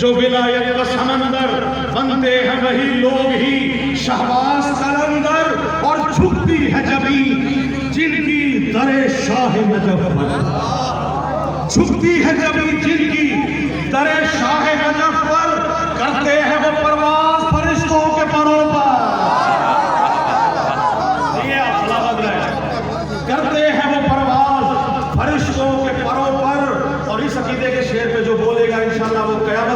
जो विलायत का समंदर बनते हैं वही लोग ही शहबाज कलंदर, और झुकती है जबी जिनकी दरे शाह नजफ पर, झुकती है जबी जिनकी दरे शाह नजफ पर, करते